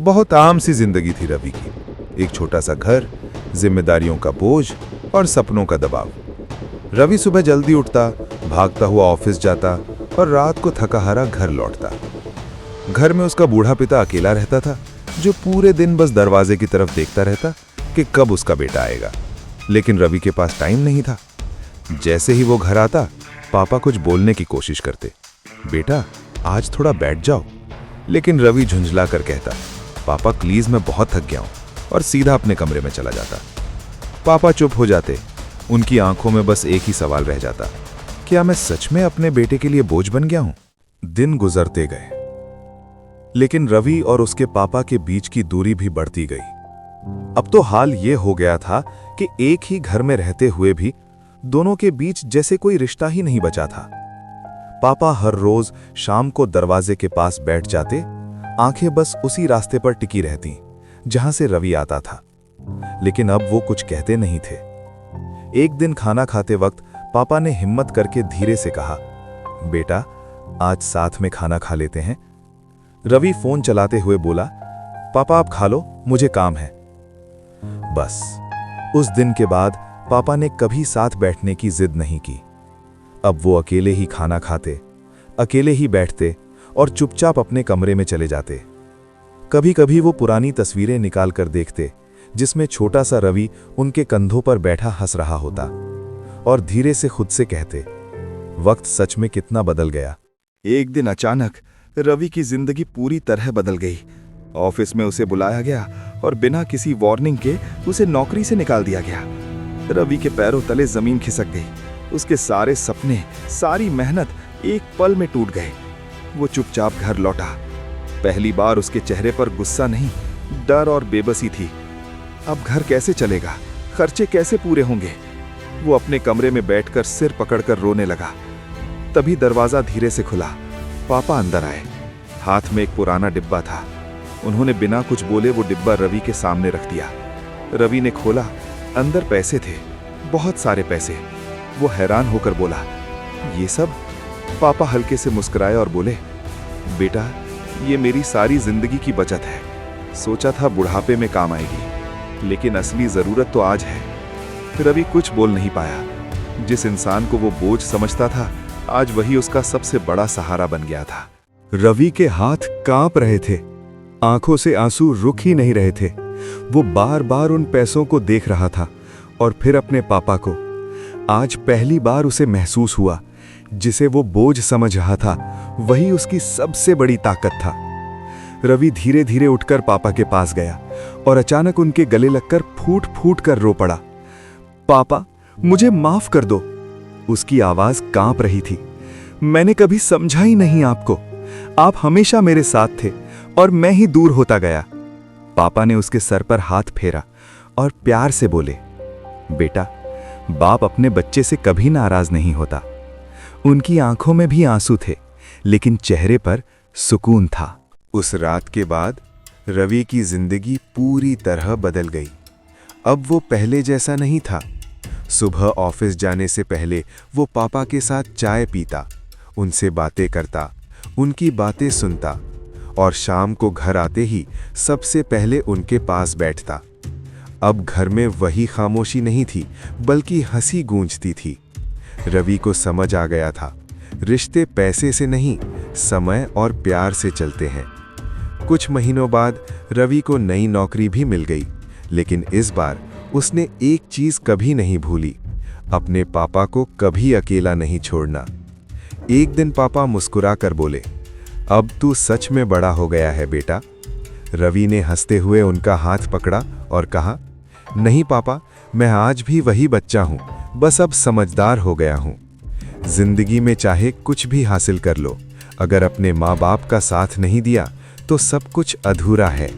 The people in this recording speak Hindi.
बहुत आम सी जिंदगी थी रवि की। एक छोटा सा घर, जिम्मेदारियों का बोझ और सपनों का दबाव। रवि सुबह जल्दी उठता, भागता हुआ ऑफिस जाता और रात को थका हारा घर लौटता। घर में उसका बूढ़ा पिता अकेला रहता था, जो पूरे दिन बस दरवाजे की तरफ देखता रहता कि कब उसका बेटा आएगा। लेकिन रवि के पास टाइम नहीं था। जैसे ही वो घर आता, पापा कुछ बोलने की कोशिश करते, बेटा आज थोड़ा बैठ जाओ। लेकिन रवि झुंझला कर कहता, पापा प्लीज मैं बहुत थक गया हूं, और सीधा अपने कमरे में चला जाता। पापा चुप हो जाते। उनकी आंखों में बस एक ही सवाल रह जाता, क्या मैं सच में अपने बेटे के लिए बोझ बन गया हूं? दिन गुजरते गए, लेकिन रवि और उसके पापा के बीच की दूरी भी बढ़ती गई। अब तो हाल ये हो गया था कि एक ही घर में रहते हुए भी दोनों के बीच जैसे कोई रिश्ता ही नहीं बचा था। पापा हर रोज शाम को दरवाजे के पास बैठ जाते, आंखें बस उसी रास्ते पर टिकी रहती जहां से रवि आता था। लेकिन अब वो कुछ कहते नहीं थे। एक दिन खाना खाते वक्त पापा ने हिम्मत करके धीरे से कहा, बेटा आज साथ में खाना खा लेते हैं। रवि फोन चलाते हुए बोला, पापा आप खा लो, मुझे काम है। बस उस दिन के बाद पापा ने कभी साथ बैठने की जिद नहीं की। अब वो अकेले ही खाना खाते, अकेले ही बैठते और चुपचाप अपने कमरे में चले जाते। कभी कभी वो पुरानी तस्वीरें निकाल कर देखते, जिसमें छोटा सा रवि उनके कंधों पर बैठा हंस रहा होता, और धीरे से खुद से कहते, वक्त सच में कितना बदल गया। एक दिन अचानक रवि की जिंदगी पूरी तरह बदल गई। ऑफिस में उसे बुलाया गया और बिना किसी वार्निंग के उसे नौकरी से निकाल दिया गया। रवि के पैरों तले जमीन खिसक गई। उसके सारे सपने, सारी मेहनत एक पल में टूट गए। वो चुपचाप घर लौटा। पहली बार उसके चेहरे पर गुस्सा नहीं, डर और बेबसी थी। अब घर कैसे चलेगा, खर्चे कैसे पूरे होंगे? वो अपने कमरे में बैठकर सिर पकड़कर रोने लगा। तभी दरवाजा धीरे से खुला। पापा अंदर आए। हाथ में एक पुराना डिब्बा था। उन्होंने बिना कुछ बोले वो डिब्बा रवि के सामने रख दिया। रवि ने खोला। अंदर पैसे थे, बहुत सारे पैसे। वो हैरान होकर बोला, ये सब? पापा हल्के से मुस्कुराए और बोले, बेटा ये मेरी सारी जिंदगी की बचत है। सोचा था बुढ़ापे में काम आएगी, लेकिन असली जरूरत तो आज है। रवि कुछ बोल नहीं पाया। जिस इंसान को वो बोझ समझता था, आज वही उसका सबसे बड़ा सहारा बन गया था। रवि के हाथ कांप रहे थे, आंखों से आंसू रुक ही नहीं रहे थे। वो बार बार उन पैसों को देख रहा था और फिर अपने पापा को। आज पहली बार उसे महसूस हुआ, जिसे वो बोझ समझ रहा था वही उसकी सबसे बड़ी ताकत था। रवि धीरे धीरे उठकर पापा के पास गया और अचानक उनके गले लगकर फूट फूट कर रो पड़ा। पापा मुझे माफ कर दो। उसकी आवाज कांप रही थी। मैंने कभी समझा ही नहीं आपको। आप हमेशा मेरे साथ थे और मैं ही दूर होता गया। पापा ने उसके सर पर हाथ फेरा और प्यार से बोले, बेटा बाप अपने बच्चे से कभी नाराज नहीं होता। उनकी आंखों में भी आंसू थे, लेकिन चेहरे पर सुकून था। उस रात के बाद रवि की जिंदगी पूरी तरह बदल गई। अब वो पहले जैसा नहीं था। सुबह ऑफिस जाने से पहले वो पापा के साथ चाय पीता, उनसे बातें करता, उनकी बातें सुनता, और शाम को घर आते ही सबसे पहले उनके पास बैठता। अब घर में वही खामोशी नहीं थी, बल्कि हंसी गूंजती थी। रवि को समझ आ गया था, रिश्ते पैसे से नहीं, समय और प्यार से चलते हैं। कुछ महीनों बाद रवि को नई नौकरी भी मिल गई, लेकिन इस बार उसने एक चीज कभी नहीं भूली, अपने पापा को कभी अकेला नहीं छोड़ना। एक दिन पापा मुस्कुरा कर बोले, अब तू सच में बड़ा हो गया है बेटा। रवि ने हंसते हुए उनका हाथ पकड़ा और कहा, नहीं पापा, मैं आज भी वही बच्चा हूं, बस अब समझदार हो गया हूं। जिंदगी में चाहे कुछ भी हासिल कर लो, अगर अपने माँ बाप का साथ नहीं दिया तो सब कुछ अधूरा है।